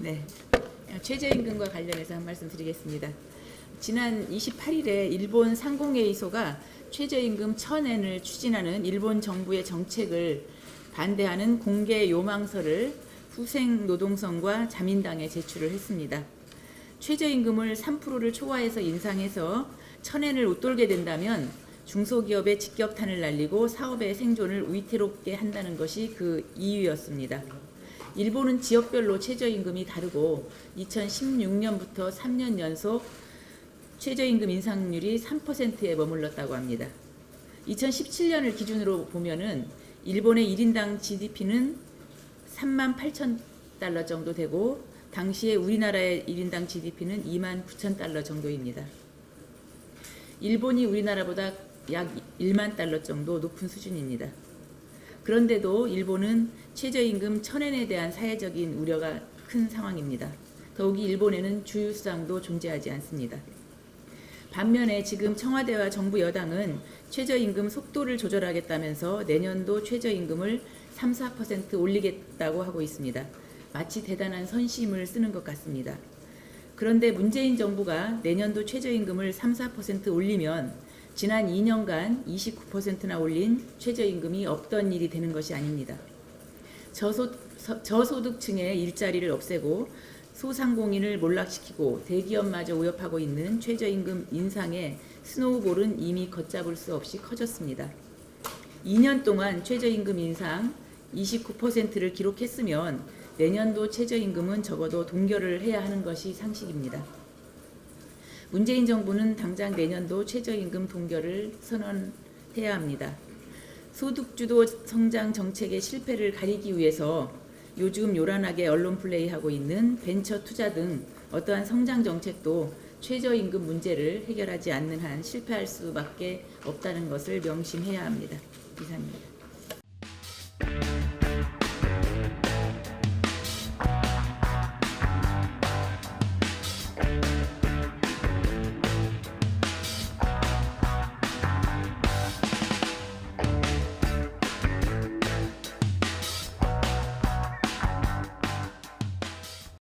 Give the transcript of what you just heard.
네, 최저임금과 관련해서 한 말씀 드리겠습니다. 지난 28일에 일본 상공회의소가 최저임금 1,000엔을 추진하는 일본 정부의 정책을 반대하는 공개 요망서를 후생노동성과 자민당에 제출을 했습니다. 최저임금을 3%를 초과해서 인상해서 1,000엔을 웃돌게 된다면 중소기업의 직격탄을 날리고 사업의 생존을 위태롭게 한다는 것이 그 이유였습니다. 일본은 지역별로 최저임금이 다르고 2016년부터 3년 연속 최저임금 인상률이 3%에 머물렀다고 합니다. 2017년을 기준으로 보면은 일본의 1인당 GDP는 38,000달러 정도 되고 당시에 우리나라의 1인당 GDP는 29,000달러 정도입니다. 일본이 우리나라보다 약 1만 달러 정도 높은 수준입니다. 그런데도 일본은 최저임금 1,000엔에 대한 사회적인 우려가 큰 상황입니다. 더욱이 일본에는 주유수당도 존재하지 않습니다. 반면에 지금 청와대와 정부 여당은 최저임금 속도를 조절하겠다면서 내년도 최저임금을 3, 4% 올리겠다고 하고 있습니다. 마치 대단한 선심을 쓰는 것 같습니다. 그런데 문재인 정부가 내년도 최저임금을 3, 4% 올리면 지난 2년간 29%나 올린 최저임금이 없던 일이 되는 것이 아닙니다. 저소득층의 일자리를 없애고 소상공인을 몰락시키고 대기업마저 위협하고 있는 최저임금 인상의 스노우볼은 이미 걷잡을 수 없이 커졌습니다. 2년 동안 최저임금 인상 29%를 기록했으면 내년도 최저임금은 적어도 동결을 해야 하는 것이 상식입니다. 문재인 정부는 당장 내년도 최저임금 동결을 선언해야 합니다. 소득주도 성장 정책의 실패를 가리기 위해서 요즘 요란하게 언론 플레이하고 있는 벤처 투자 등 어떠한 성장 정책도 최저임금 문제를 해결하지 않는 한 실패할 수밖에 없다는 것을 명심해야 합니다. 이상입니다.